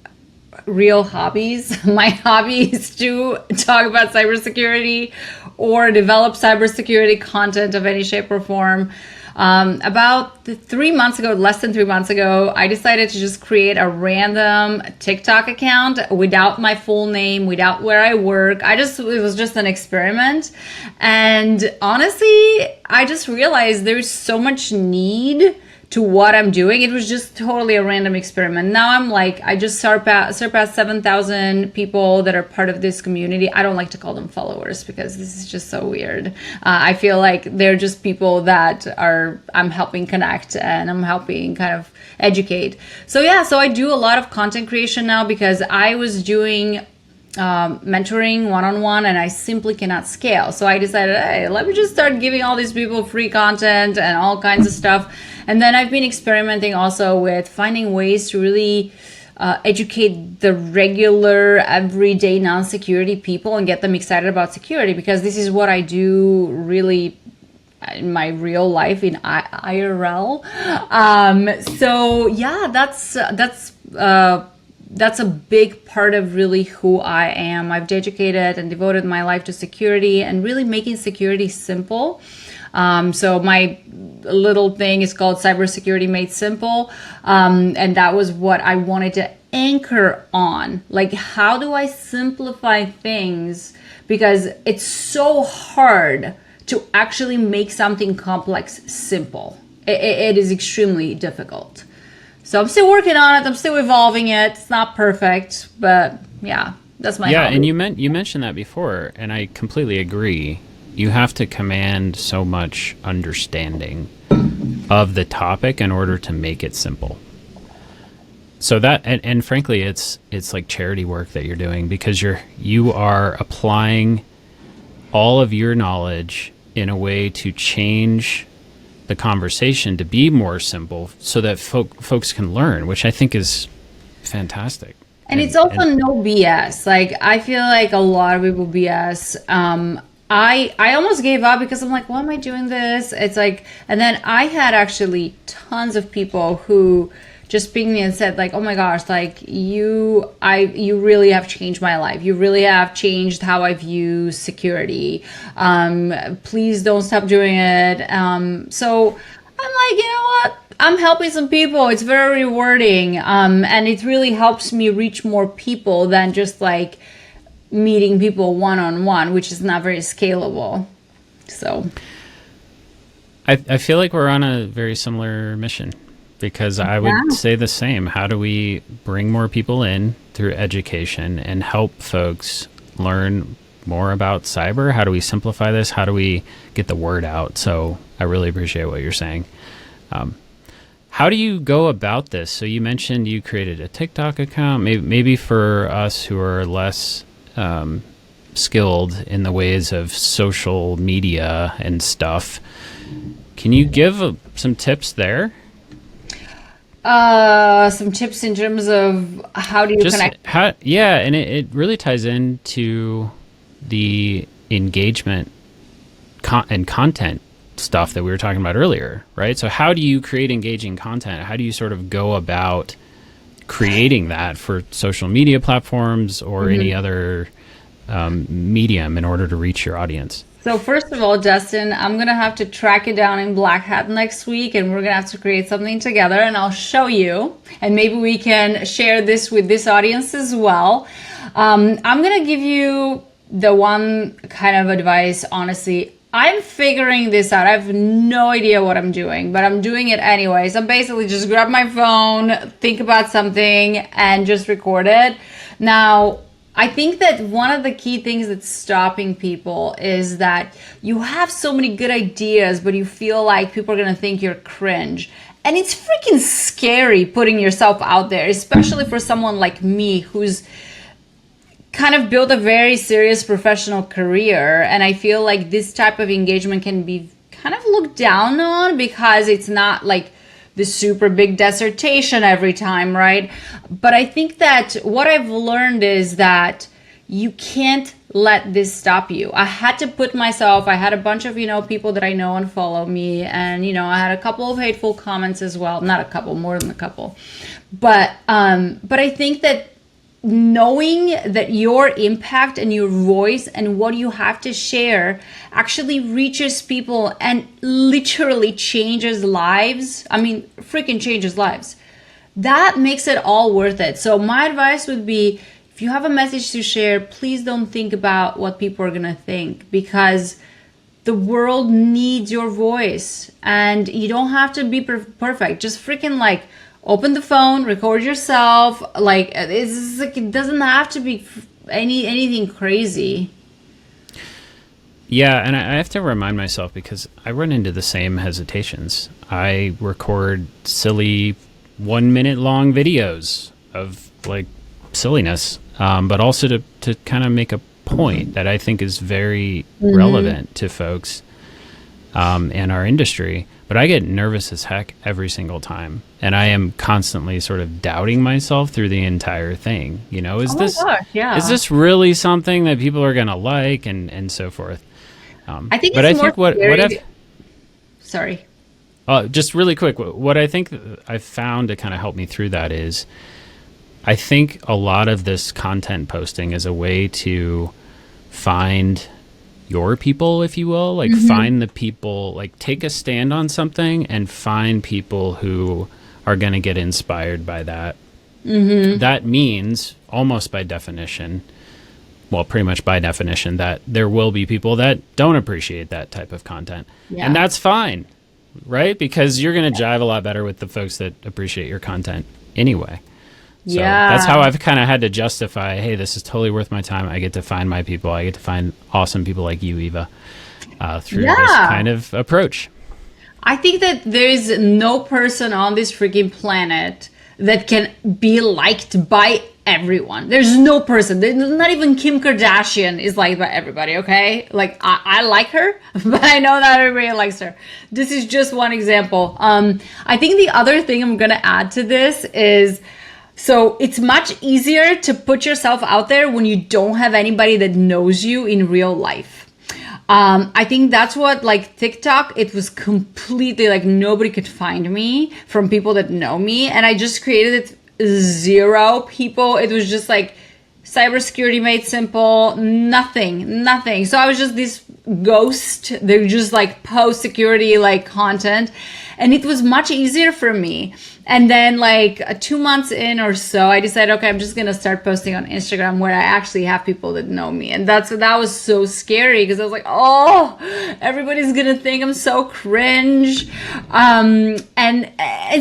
S2: real hobbies. My hobby is to talk about cybersecurity or develop cybersecurity content of any shape or form. About 3 months ago, less than 3 months ago, I decided to just create a random TikTok account without my full name, without where I work. It was just an experiment. And honestly, I just realized there's so much need to what I'm doing. It was just totally a random experiment. Now I'm like, I just surpassed 7,000 people that are part of this community. I don't like to call them followers because this is just so weird. I feel like they're just people that I'm helping connect and I'm helping kind of educate. So I do a lot of content creation now because I was doing mentoring one-on-one and I simply cannot scale. So I decided, hey, let me just start giving all these people free content and all kinds of stuff. And then I've been experimenting also with finding ways to really educate the regular, everyday non-security people and get them excited about security, because this is what I do really in my real life in IRL. So yeah, that's a big part of really who I am. I've dedicated and devoted my life to security and really making security simple. So my little thing is called Cybersecurity Made Simple. And that was what I wanted to anchor on. Like, how do I simplify things? Because it's so hard to actually make something complex simple. It is extremely difficult. So I'm still working on it. I'm still evolving it. It's not perfect, but yeah, that's my hobby.
S1: And you mentioned that before, and I completely agree. You have to command so much understanding of the topic in order to make it simple. So that, and frankly, it's like charity work that you're doing, because you are applying all of your knowledge in a way to change the conversation to be more simple so that folks can learn, which I think is fantastic.
S2: And it's also no BS. Like, I feel like a lot of people BS. I almost gave up because I'm like, why am I doing this? It's like, and then I had actually tons of people who just pinged me and said like, oh my gosh, like you really have changed my life. You really have changed how I view security. Please don't stop doing it. So I'm like, you know what? I'm helping some people. It's very rewarding. And it really helps me reach more people than just like meeting people one-on-one, which is not very scalable. So
S1: I feel like we're on a very similar mission, because I would say the same. How do we bring more people in through education and help folks learn more about cyber? How do we simplify this? How do we get the word out? So I really appreciate what you're saying. How do you go about this? So you mentioned you created a TikTok account. Maybe for us who are less skilled in the ways of social media and stuff, can you give some tips there?
S2: Some tips in terms of how do you connect?
S1: And it really ties into the engagement and content stuff that we were talking about earlier, right? So how do you create engaging content? How do you sort of go about creating that for social media platforms or any other medium in order to reach your audience?
S2: So first of all, Justin, I'm going to have to track you down in Black Hat next week, and we're going to have to create something together, and I'll show you, and maybe we can share this with this audience as well. I'm going to give you the one kind of advice, honestly. I'm figuring this out. I have no idea what I'm doing, but I'm doing it anyways. I'm basically just grab my phone, think about something, and just record it. Now, I think that one of the key things that's stopping people is that you have so many good ideas, but you feel like people are going to think you're cringe. And it's freaking scary putting yourself out there, especially for someone like me who's kind of built a very serious professional career. And I feel like this type of engagement can be kind of looked down on because it's not like the super big dissertation every time, right? But I think that what I've learned is that you can't let this stop you. I had to put myself, I had a bunch of, people that I know and follow me. And, I had a couple of hateful comments as well. Not a couple, more than a couple. But I think that knowing that your impact and your voice and what you have to share actually reaches people and literally changes lives. I mean, freaking changes lives. That makes it all worth it. So my advice would be, if you have a message to share, please don't think about what people are going to think, because the world needs your voice and you don't have to be perfect. Just freaking open the phone, record yourself. It doesn't have to be anything crazy.
S1: Yeah, and I have to remind myself because I run into the same hesitations. I record silly 1 minute long videos of silliness, but also to kind of make a point that I think is very relevant to folks and our industry. But I get nervous as heck every single time. And I am constantly sort of doubting myself through the entire thing. Is this really something that people are going to like and so forth?
S2: I think it's Sorry.
S1: Just really quick, what I think I've found to kind of help me through that is I think a lot of this content posting is a way to find your people, if you will, find the people, take a stand on something and find people who are going to get inspired by that. That means almost by definition, well, pretty much by definition, that there will be people that don't appreciate that type of content. Yeah. And that's fine, right? Because you're going to jive a lot better with the folks that appreciate your content anyway. So that's how I've kind of had to justify, hey, this is totally worth my time. I get to find my people. I get to find awesome people like you, Eva, through this kind of approach.
S2: I think that there is no person on this freaking planet that can be liked by everyone. There's no person. Not even Kim Kardashian is liked by everybody, okay? I like her, but I know not everybody likes her. This is just one example. I think the other thing I'm going to add to this is, so it's much easier to put yourself out there when you don't have anybody that knows you in real life. I think that's what, TikTok, it was completely nobody could find me from people that know me. And I just created it 0 people. It was just cybersecurity made simple, nothing. So I was just this ghost. They're just post security content. And it was much easier for me. And then 2 months in or so, I decided, okay, I'm just going to start posting on Instagram where I actually have people that know me. And that was so scary because I was like, oh, everybody's going to think I'm so cringe. And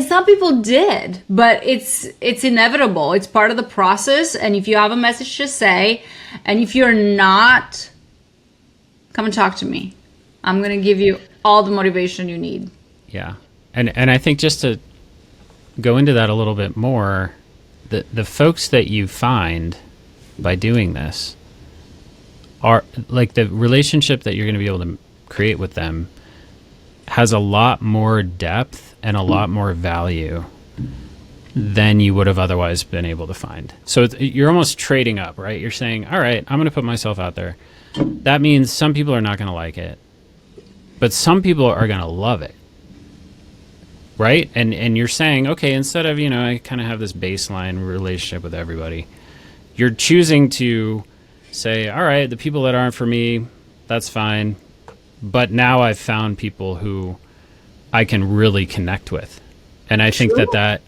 S2: some people did, but it's inevitable. It's part of the process. And if you have a message to say, and if you're not, come and talk to me. I'm going to give you all the motivation you need.
S1: Yeah. And I think just to go into that a little bit more, the folks that you find by doing this are the relationship that you're going to be able to create with them has a lot more depth and a lot more value than you would have otherwise been able to find. So you're almost trading up, right? You're saying, all right, I'm going to put myself out there. That means some people are not going to like it, but some people are going to love it. Right? And you're saying, okay, instead of, I kind of have this baseline relationship with everybody, you're choosing to say, all right, the people that aren't for me, that's fine. But now I've found people who I can really connect with. And I think that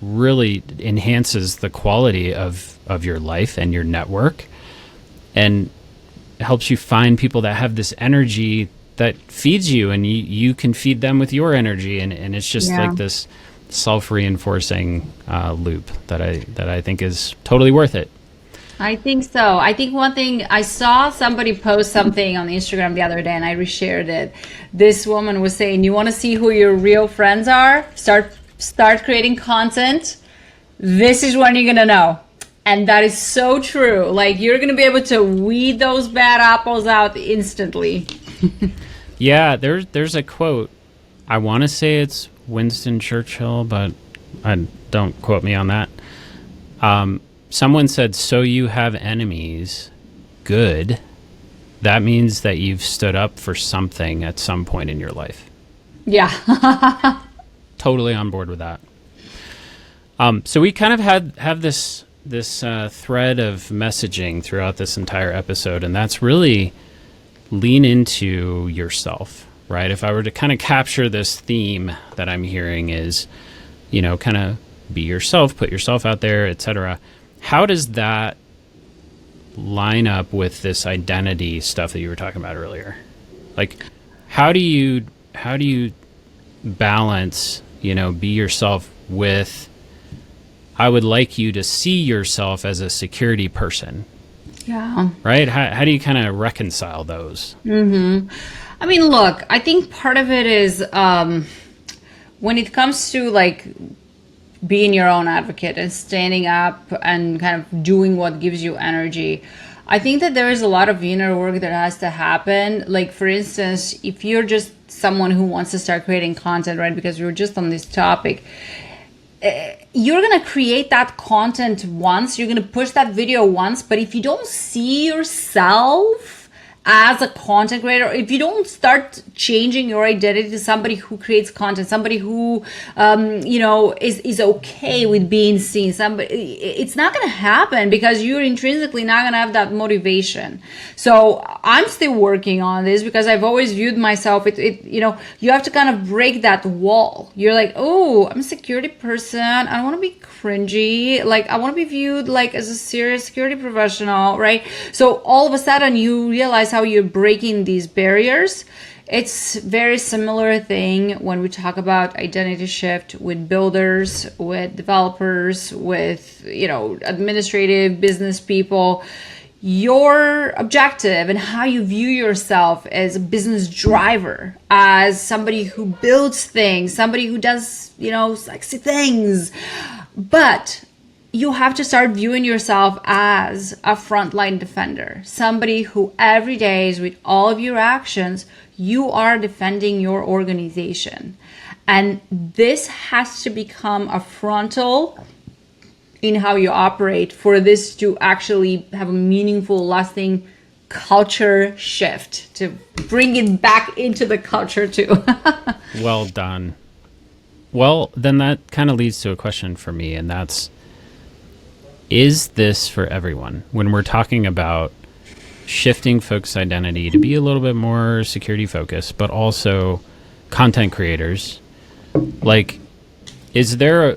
S1: really enhances the quality of your life and your network and helps you find people that have this energy that feeds you, and you can feed them with your energy, and it's just this self-reinforcing loop that I think is totally worth it.
S2: I think so. I think one thing, I saw somebody post something on Instagram the other day and I reshared it. This woman was saying, you want to see who your real friends are? Start creating content. This is when you're going to know. And that is so true. Like, you're going to be able to weed those bad apples out instantly.
S1: Yeah, there's a quote. I want to say it's Winston Churchill, but don't quote me on that. Someone said, so you have enemies. Good. That means that you've stood up for something at some point in your life.
S2: Yeah.
S1: Totally on board with that. So we kind of have this thread of messaging throughout this entire episode, and that's really lean into yourself, right? If I were to kind of capture this theme that I'm hearing is, kind of be yourself, put yourself out there, etc. How does that line up with this identity stuff that you were talking about earlier? Like, how do you balance, be yourself with, I would like you to see yourself as a security person.
S2: Yeah.
S1: Right? How do you kind of reconcile those?
S2: Mm-hmm. I mean, look, I think part of it is when it comes to like being your own advocate and standing up and kind of doing what gives you energy. I think that there is a lot of inner work that has to happen. Like, for instance, if you're just someone who wants to start creating content, right, because we were just on this topic, you're going to create that content once, you're going to push that video once, but if you don't see yourself as a content creator, if you don't start changing your identity to somebody who creates content, somebody who, is okay with being seen, it's not going to happen because you're intrinsically not going to have that motivation. So I'm still working on this because I've always viewed myself, you have to kind of break that wall. You're like, oh, I'm a security person. I don't want to be cringy. Like, I want to be viewed like as a serious security professional, right? So all of a sudden you realize how you're breaking these barriers. It's very similar thing when we talk about identity shift with builders, with developers, with, administrative business people. Your objective and how you view yourself as a business driver, as somebody who builds things, somebody who does, sexy things. But you have to start viewing yourself as a frontline defender, somebody who every day is with all of your actions, you are defending your organization. And this has to become a frontal in how you operate for this to actually have a meaningful, lasting culture shift, to bring it back into the culture too.
S1: Well done. Well, then that kind of leads to a question for me, and that's, is this for everyone? When we're talking about shifting folks' identity to be a little bit more security focused, but also content creators, like, is there a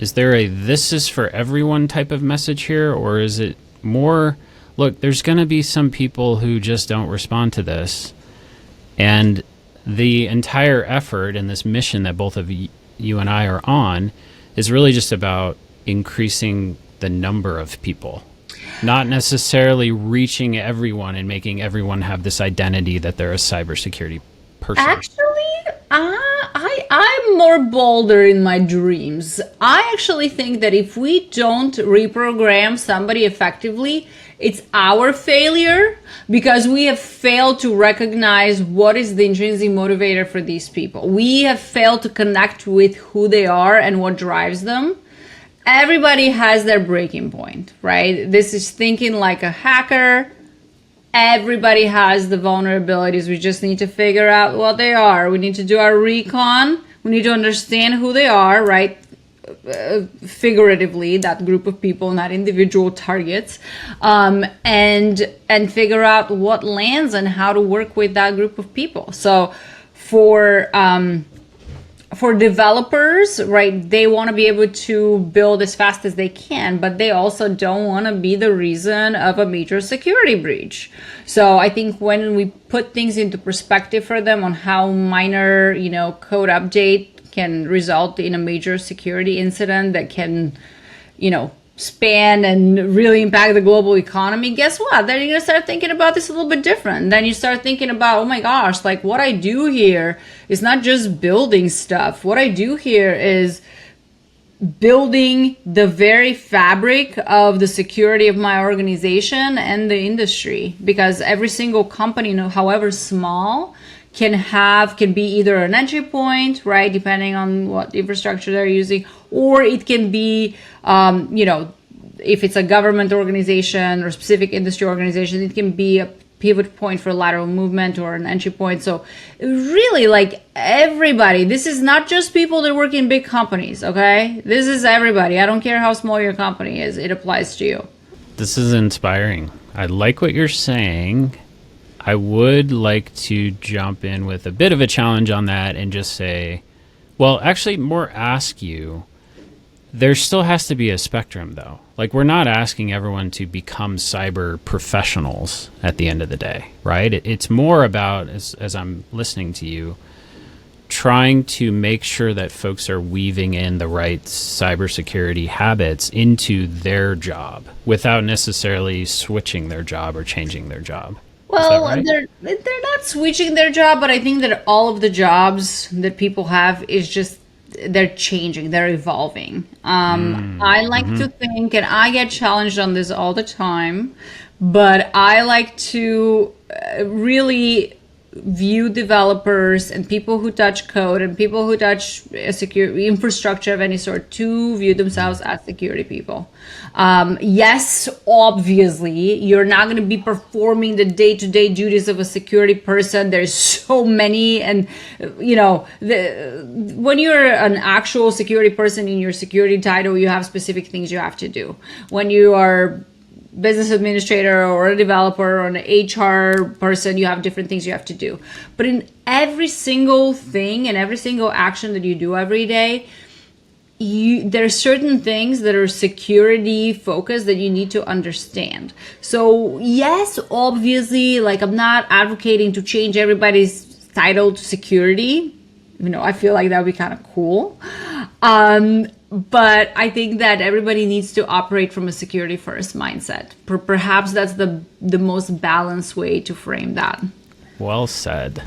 S1: this is for everyone type of message here, or is it more, look, there's going to be some people who just don't respond to this, and the entire effort and this mission that both of you and I are on is really just about increasing the number of people, not necessarily reaching everyone and making everyone have this identity that they're a cybersecurity person.
S2: Actually, I'm more bolder in my dreams. I actually think that if we don't reprogram somebody effectively, it's our failure because we have failed to recognize what is the intrinsic motivator for these people. We have failed to connect with who they are and what drives them. Everybody has their breaking point, right? This is thinking like a hacker. Everybody has the vulnerabilities. We just need to figure out what they are. We need to do our recon. We need to understand who they are, right? Figuratively, that group of people, not individual targets, and figure out what lands and how to work with that group of people. So for developers, right, they want to be able to build as fast as they can, but they also don't want to be the reason of a major security breach. So I think when we put things into perspective for them on how minor, code update can result in a major security incident that can, span and really impact the global economy, guess what? Then you're going to start thinking about this a little bit different. Then you start thinking about, oh my gosh, like what I do here is not just building stuff. What I do here is building the very fabric of the security of my organization and the industry, because every single company, however small, can be either an entry point, right, depending on what infrastructure they're using, or it can be, if it's a government organization or specific industry organization, it can be a pivot point for lateral movement or an entry point. So really, like everybody, this is not just people that work in big companies, okay? This is everybody. I don't care how small your company is. It applies to you.
S1: This is inspiring. I like what you're saying. I would like to jump in with a bit of a challenge on that and just say, well, actually more ask you, there still has to be a spectrum though. Like we're not asking everyone to become cyber professionals at the end of the day, right? It's more about, as I'm listening to you, trying to make sure that folks are weaving in the right cybersecurity habits into their job without necessarily switching their job or changing their job.
S2: Well,
S1: right?
S2: they're not switching their job, but I think that all of the jobs that people have is just they're changing, they're evolving. I like to think, and I get challenged on this all the time, but I like to really view developers and people who touch code and people who touch secure infrastructure of any sort to view themselves as security people. Yes, obviously, you're not going to be performing the day-to-day duties of a security person. There's so many, and when you're an actual security person in your security title, you have specific things you have to do. When you are business administrator or a developer or an HR person, you have different things you have to do. But in every single thing and every single action that you do every day, there are certain things that are security focused that you need to understand. So yes, obviously, like I'm not advocating to change everybody's title to security. I feel like that would be kind of cool. But I think that everybody needs to operate from a security first mindset. Perhaps that's the most balanced way to frame that.
S1: Well said.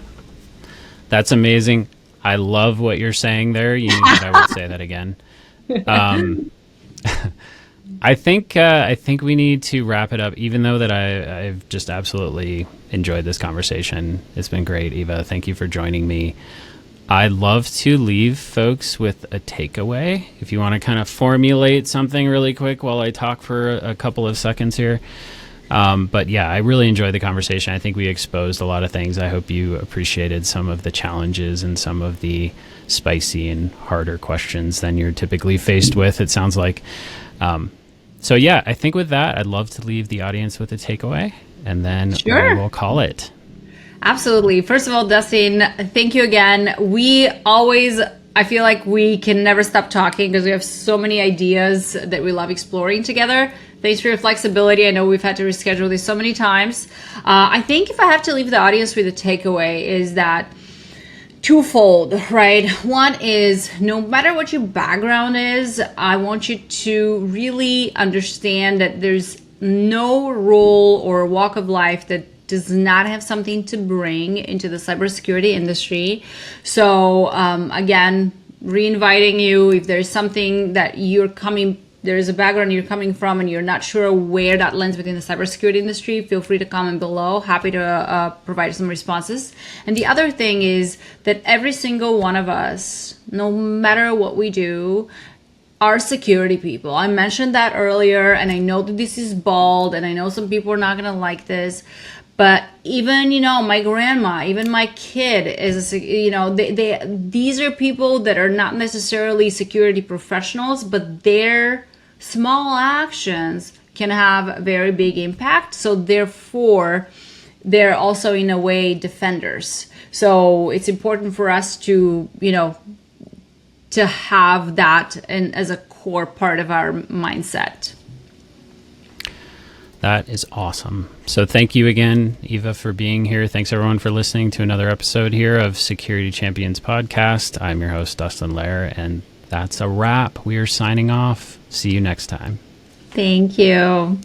S1: That's amazing. I love what you're saying there. You knew that I would say that again. I think we need to wrap it up, even though that I've just absolutely enjoyed this conversation. It's been great, Eva. Thank you for joining me. I'd love to leave folks with a takeaway. If you want to kind of formulate something really quick while I talk for a couple of seconds here. But yeah, I really enjoyed the conversation. I think we exposed a lot of things. I hope you appreciated some of the challenges and some of the spicy and harder questions than you're typically faced with, it sounds like. So yeah, I think with that, I'd love to leave the audience with a takeaway, and then we'll call it.
S2: Absolutely. First of all, Dustin, thank you again. I feel like we can never stop talking because we have so many ideas that we love exploring together. Thanks for your flexibility. I know we've had to reschedule this so many times. I think if I have to leave the audience with a takeaway is that twofold, right? One is no matter what your background is, I want you to really understand that there's no role or walk of life that does not have something to bring into the cybersecurity industry. So again, re-inviting you, if there's something that there's a background you're coming from and you're not sure where that lands within the cybersecurity industry, feel free to comment below. Happy to provide some responses. And the other thing is that every single one of us, no matter what we do, are security people. I mentioned that earlier, and I know that this is bold, and I know some people are not going to like this, but even, my grandma, even my kid is, these are people that are not necessarily security professionals, but their small actions can have a very big impact. So therefore, they're also in a way defenders. So it's important for us to, to have that as a core part of our mindset.
S1: That is awesome. So thank you again, Eva, for being here. Thanks everyone for listening to another episode here of Security Champions Podcast. I'm your host, Dustin Lair, and that's a wrap. We are signing off. See you next time.
S2: Thank you.